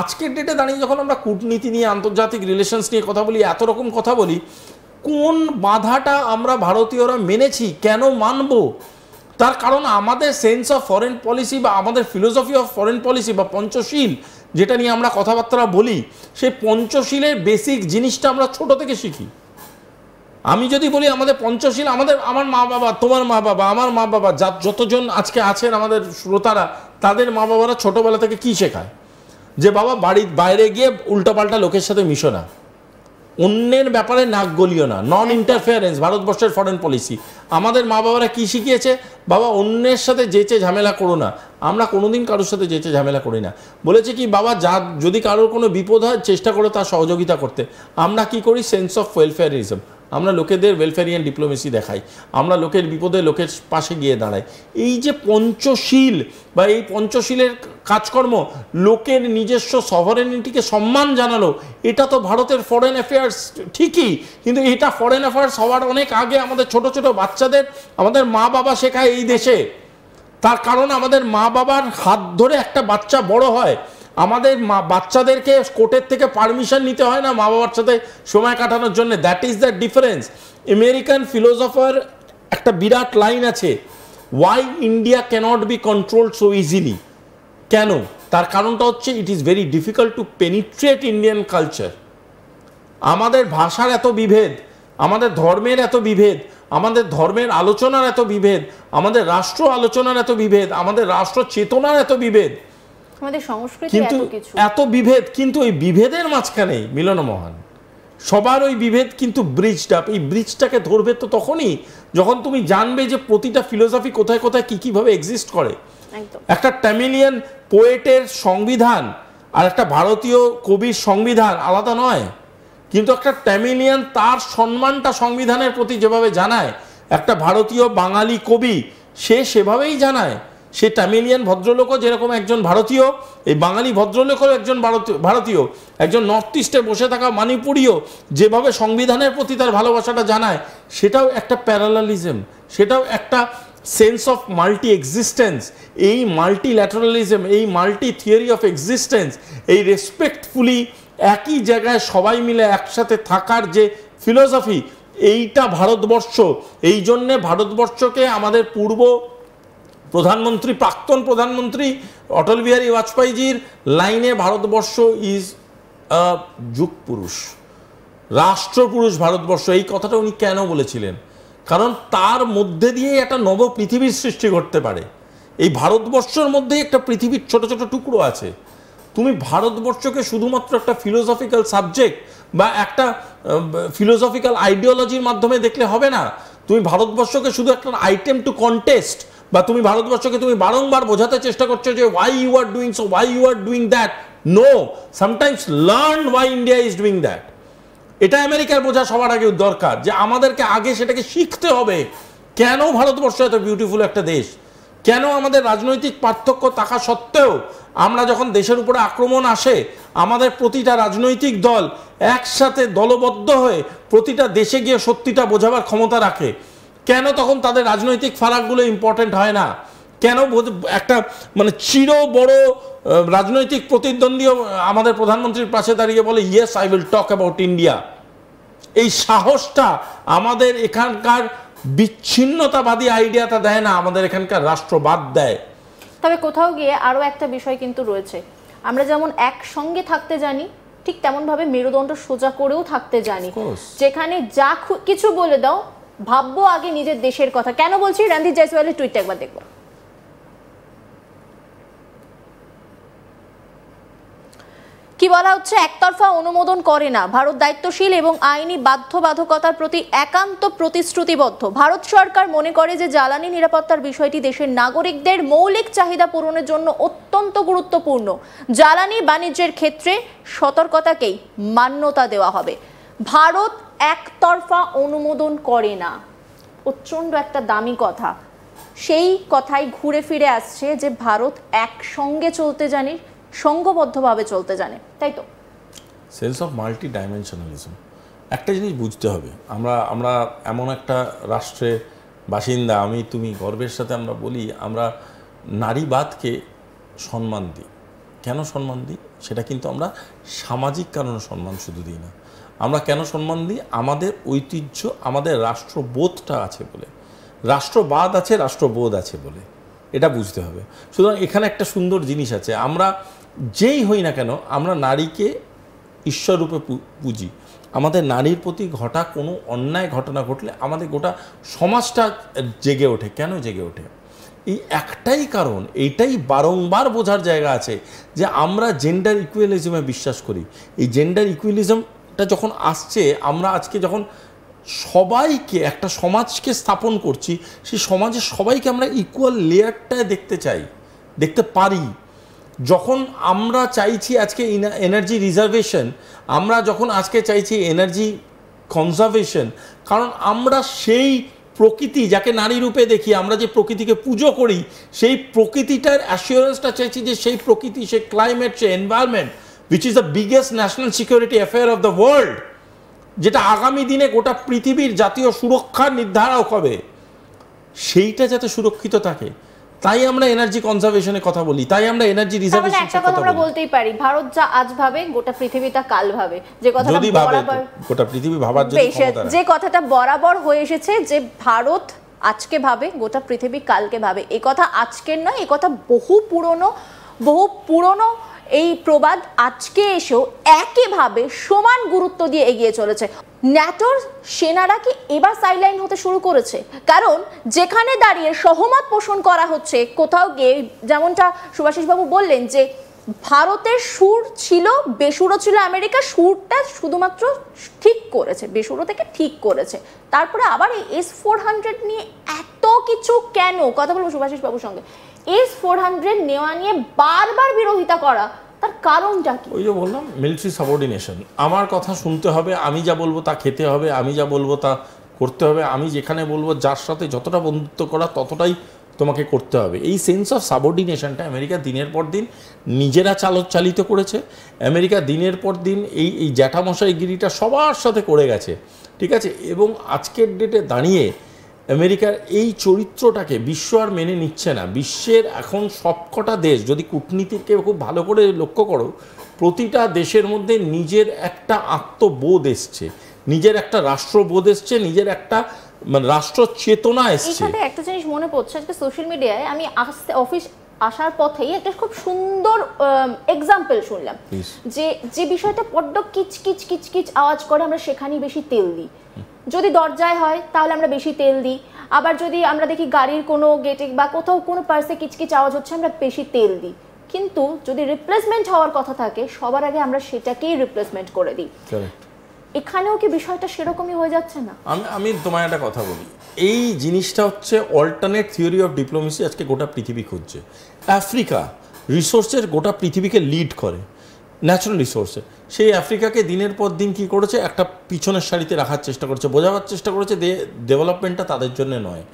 আজকের ডেটে দাঁড়িয়ে যখন আমরা কূটনীতি নিয়ে, আন্তর্জাতিক রিলেশনস নিয়ে কথা বলি, এত রকম কথা বলি, কোন বাধাটা আমরা ভারতীয়রা মেনেছি, কেন মানব? তার কারণ আমাদের সেন্স অফ ফরেন পলিসি বা আমাদের ফিলোসফি অফ ফরেন পলিসি বা পঞ্চশীল যেটা নিয়ে আমরা কথাবার্তা বলি, সেই পঞ্চশীলের বেসিক জিনিসটা আমরা ছোট থেকে শিখি। আমি যদি বলি আমাদের পঞ্চশীল, আমার মা বাবা, তোমার মা বাবা, আমার মা বাবা, যতজন আজকে আছেন আমাদের শ্রোতারা, তাদের মা বাবারা ছোটবেলা থেকে কি শেখায়? যে বাবা বাড়ির বাইরে গিয়ে উল্টোপাল্টা লোকের সাথে মিশো না, অন্যের ব্যাপারে নাক গলিও না, নন ইন্টারফেয়ারেন্স ভারতবর্ষের ফরেন পলিসি। আমাদের মা বাবারা কি শিখিয়েছে? বাবা অন্যের সাথে যেচে ঝামেলা করো না। আমরা কোনোদিন কারোর সাথে যেচে ঝামেলা করি না। বলেছে কি বাবা, যদি কারোর কোনো বিপদ হয় চেষ্টা করো তার সহযোগিতা করতে। আমরা কি করি? সেন্স অফ ওয়েলফেয়ারিজম, আমরা লোকেদের ওয়েলফেয়ারিয়ান ডিপ্লোমেসি দেখাই, আমরা লোকের বিপদে লোকের পাশে গিয়ে দাঁড়াই। এই যে পঞ্চশীল বা এই পঞ্চশীলের কাজকর্ম, লোকের নিজস্ব সভারেনিটিকে সম্মান জানানো, এটা তো ভারতের ফরেন অ্যাফেয়ার্স ঠিকই, কিন্তু এটা ফরেন অ্যাফেয়ার্স হওয়ার অনেক আগে আমাদের ছোট ছোট বাচ্চাদের আমাদের মা বাবা শেখায় এই দেশে। তার কারণ আমাদের মা বাবার হাত ধরে একটা বাচ্চা বড় হয়। আমাদের বাচ্চাদেরকে কোর্টের থেকে পারমিশন নিতে হয় না মা বাবার সাথে সময় কাটানোর জন্য। That is the difference. American philosopher একটা বিরাট লাইন আছে, why India cannot be controlled so easily. কেন? তার কারণটা হচ্ছে it is very difficult to penetrate Indian culture. আমাদের ভাষার এত বিভেদ, আমাদের ধর্মের এত বিভেদ, আমাদের ধর্মের আলোচনার এত বিভেদ, আমাদের রাষ্ট্র আলোচনার এত বিভেদ, আমাদের রাষ্ট্র চেতনার এত বিভেদ, কিন্তু এত বিভেদ, কিন্তু ওই বিভেদের মাঝখানে মিলনমোহন সবার ওই বিভেদ কিন্তু ব্রিজটা, এই ব্রিজটাকে ধরবে তো তখনই যখন তুমি জানবে যে প্রতিটা ফিলোসফি কোথায় কোথায় কি কিভাবে এক্সিস্ট করে। একটা তামিলিয়ান পোয়েটের সংবিধান আর একটা ভারতীয় কবির সংবিধান আলাদা নয়, কিন্তু একটা তামিলিয়ান তার সম্মানটা সংবিধানের প্রতি যেভাবে জানায়, একটা ভারতীয় বাঙালি কবি সে সেভাবেই জানায়। সে তামিলিয়ান ভদ্রলোকও যেরকম একজন ভারতীয়, এই বাঙালি ভদ্রলোকও একজন ভারতীয়, একজন নর্থ ইস্টে বসে থাকা মণিপুরীও যেভাবে সংবিধানের প্রতি তার ভালোবাসাটা জানায়, সেটাও একটা প্যারালালিজম, সেটাও একটা সেন্স অফ মাল্টি এক্সিস্টেন্স। এই মাল্টিল্যাটারালিজম, এই মাল্টি থিওরি অফ এক্সিস্টেন্স, এই রেসপেক্টফুলি একই জায়গায় সবাই মিলে একসাথে থাকার যে ফিলোসফি, এইটা ভারতবর্ষ। এই জন্যে ভারতবর্ষকে আমাদের পূর্ব প্রধানমন্ত্রী, প্রাক্তন প্রধানমন্ত্রী অটল বিহারী বাজপেয়ীজির লাইনে ভারতবর্ষ ইজ আ যুগ পুরুষ, রাষ্ট্রপুরুষ ভারতবর্ষ। এই কথাটা উনি কেন বলেছিলেন? কারণ তার মধ্যে দিয়ে একটা নব পৃথিবীর সৃষ্টি করতে পারে। এই ভারতবর্ষের মধ্যেই একটা পৃথিবীর ছোট ছোট টুকরো আছে। তুমি ভারতবর্ষকে শুধুমাত্র একটা ফিলোসফিক্যাল সাবজেক্ট বা একটা ফিলোসফিক্যাল আইডিওলজির মাধ্যমে দেখলে হবে না। তুমি ভারতবর্ষকে শুধু একটা আইটেম টু কন্টেস্ট, বা তুমি ভারতবর্ষকে তুমি বারংবার বোঝাতে চেষ্টা করছো যে why you are doing so, why you are doing that. No, sometimes learn why India is doing that. এটা আমেরিকার বোঝা সবার আগে দরকার, যে আমাদেরকে আগে সেটাকে শিখতে হবে। কেন ভারতবর্ষ এত বিউটিফুল একটা দেশ, কেন আমাদের রাজনৈতিক পার্থক্য থাকা সত্ত্বেও আমরা যখন দেশের উপরে আক্রমণ আসে, আমাদের প্রতিটা রাজনৈতিক দল একসাথে দলবদ্ধ হয়ে প্রতিটা দেশে গিয়ে সত্যিটা বোঝাবার ক্ষমতা রাখে। কেন তখন তাদের রাজনৈতিক ফারাকগুলো ইম্পর্টেন্ট হয় না? কেন একটা চির বড় রাজনৈতিক প্রতিদ্বন্দ্বীও আমাদের প্রধানমন্ত্রীর পাশে দাঁড়িয়ে বলে yes I will talk about India? এই সাহসটা আমাদের এখানকার বিচ্ছিন্নতাবাদী আইডিয়াটা দেয় না, আমাদের এখানকার রাষ্ট্রবাদ দেয়। তবে কোথাও গিয়ে আরো একটা বিষয় কিন্তু রয়েছে, আমরা যেমন একসঙ্গে থাকতে জানি, ঠিক তেমন ভাবে মেরুদণ্ড সোজা করেও থাকতে জানি। যেখানে যা কিছু বলে দাও, ভাববো আগে নিজের দেশের কথা। কেন বলছি? রণধীর জয়সওয়ালের টুইটটা একবার দেখবো। কি বলা হচ্ছে? একতরফা অনুমোদন করে না, ভারত দায়িত্বশীল এবং আইনি বাধ্যবাধকতার প্রতি একান্ত প্রতিশ্রুতিবদ্ধ। ভারত সরকার মনে করে যে জ্বালানি নিরাপত্তার বিষয়টি দেশের নাগরিকদের মৌলিক চাহিদা পূরণের জন্য অত্যন্ত গুরুত্বপূর্ণ। জ্বালানি বাণিজ্যের ক্ষেত্রে সতর্কতাকেই মান্যতা দেওয়া হবে। ভারত একতরফা অনুমোদন করে না, প্রচণ্ড একটা দামি কথা। সেই কথাই ঘুরে ফিরে আসছে যে ভারত একসঙ্গে চলতে জানে, সংঘবদ্ধভাবে চলতে জানে, তাই তো? Sense of multi dimensionalism. একটা জিনিস বুঝতে হবে, আমরা এমন একটা রাষ্ট্রের বাসিন্দা, আমি তুমি গর্বের সাথে আমরা বলি আমরা নারীবাদকে সম্মান দিই, কেন সম্মান দিই সেটা কিন্তু আমরা সামাজিক কারণে সম্মান শুধু দিই না, আমরা কেন সম্মান দিই আমাদের ঐতিহ্য, আমাদের রাষ্ট্রবোধটা আছে বলে, রাষ্ট্রবাদ আছে, রাষ্ট্রবোধ আছে বলে, এটা বুঝতে হবে। সুতরাং এখানে একটা সুন্দর জিনিস আছে, আমরা যেই হই না কেন আমরা নারীকে ঈশ্বররূপে পুজি। আমাদের নারীর প্রতি ঘটা কোনো অন্যায় ঘটনা ঘটলে আমাদের গোটা সমাজটা জেগে ওঠে। কেন জেগে ওঠে? এই একটাই কারণ, এইটাই বারংবার বোঝার জায়গা আছে যে আমরা জেন্ডার ইকুয়ালিজমে বিশ্বাস করি। এই জেন্ডার ইকুয়ালিজমটা যখন আসছে, আমরা আজকে যখন সবাইকে একটা সমাজকে স্থাপন করছি, সেই সমাজের সবাইকে আমরা ইকুয়াল লেয়ারটায় দেখতে চাই, দেখতে পারি। যখন আমরা চাইছি আজকে এনার্জি রিজার্ভেশন, আমরা যখন আজকে চাইছি এনার্জি কনজারভেশন, কারণ আমরা সেই প্রকৃতি যাকে নারী রূপে দেখি, আমরা যে প্রকৃতিকে পুজো করি, সেই প্রকৃতিটার অ্যাসিওরেন্সটা চাইছি যে সেই প্রকৃতি, সেই ক্লাইমেট, সেই environment which is the biggest national security affair of the world, যেটা আগামী দিনে গোটা পৃথিবীর জাতীয় সুরক্ষার নির্ধারক হবে, সেইটা যাতে সুরক্ষিত থাকে, তাই আমরা এনার্জি কনজারভেশনের কথা বলি, তাই আমরা এনার্জি রিজার্ভেশনের কথা বলি। আমরা বলতেই পারি ভারত যা আজ ভাবে গোটা পৃথিবী তা কাল ভাবে, যে কথাটা বরাবর গোটা পৃথিবী ভাবার জন্য যে কথাটা বরাবর হয়ে এসেছে যে ভারত আজকে ভাবে গোটা পৃথিবী কালকে ভাবে। এই কথা আজকের নয়, এই কথা বহু পুরনো এই প্রবাদ আজকে এসেও একইভাবে সমান গুরুত্ব দিয়ে এগিয়ে চলেছে। ন্যাটোর সেনারা কি এবার সাইডলাইন হতে শুরু করেছে? কারণ যেখানে দাঁড়িয়ে সহমত পোষণ করা হচ্ছে কোথাও গিয়ে, যেমনটা সুভাষিস বাবু বললেন যে ভারতের সুর ছিল, বেসুরো ছিল আমেরিকা, সুরটা শুধুমাত্র ঠিক করেছে, বেসুরো থেকে ঠিক করেছে। তারপরে আবার এই S-400 নিয়ে এত কিছু কেন? কথা বলবো সুভাষিস বাবুর সঙ্গে। S-400 নেওয়া নিয়ে বারবার বিরোধিতা করা, তার কারণটা কি? ওই যে বললাম, মিলিটারি সাবঅর্ডিনেশন। আমার কথা শুনতে হবে, আমি যা বলবো তা খেতে হবে, আমি যা বলবো তা করতে হবে, আমি যেখানে বলবো যার সাথে যতটা বন্ধুত্ব করা ততটাই তোমাকে করতে হবে। এই সেন্স অফ সাবঅর্ডিনেশনটা আমেরিকা দিনের পর দিন নিজেরা চালিত করেছে। আমেরিকা দিনের পর দিন এই জ্যাঠামশাইগিরিটা সবার সাথে করে গেছে, ঠিক আছে? এবং আজকের ডেটে দাঁড়িয়ে আমেরিকার এই চরিত্রটাকে বিশ্ব আর মেনে নিচ্ছে না। বিশ্বের এখন সবকটা দেশ, যদি কূটনীতিকে খুব ভালো করে লক্ষ্য করো, প্রতিটা দেশের মধ্যে নিজের একটা আত্মবোধ এসছে, নিজের একটা রাষ্ট্রবোধ এসছে, নিজের একটা রাষ্ট্র চেতনা এসছে। এখানে একটা জিনিস মনে পড়ছে, আজকে সোশ্যাল মিডিয়ায় আমি অফিস আসার পথেই একটা খুব সুন্দর এক্সাম্পল শুনলাম, যে বিষয়টা বড্ড কিচ আওয়াজ করে, আমরা সেখানেই বেশি তেল দিই। যদি দরজায় হয় তাহলে আমরা বেশি তেল দিই, আবার যদি আমরা দেখি গাড়ির কোনো গেটে বা কোথাও কোনো পার্সে কিচকিচ আওয়াজ হচ্ছে, আমরা বেশি তেল দিই। কিন্তু যদি রিপ্লেসমেন্ট হওয়ার কথা থাকে, সবার আগে আমরা সেটাকেই রিপ্লেসমেন্ট করে দিই। এখানেও কি বিষয়টা সেরকমই হয়ে যাচ্ছে না? আমি তোমায় একটা কথা বলি, এই জিনিসটা হচ্ছে অল্টারনেট থিওরি অফ ডিপ্লোমেসি আজকে গোটা পৃথিবী খুঁজছে। আফ্রিকা রিসোর্সের গোটা পৃথিবীকে লিড করে, ন্যাচারাল রিসোর্সে। সেই আফ্রিকাকে দিনের পর দিন কী করেছে, একটা পিছনের সারিতে রাখার চেষ্টা করেছে, বোঝাবার চেষ্টা করেছে ডেভেলপমেন্টটা তাদের জন্য নয়।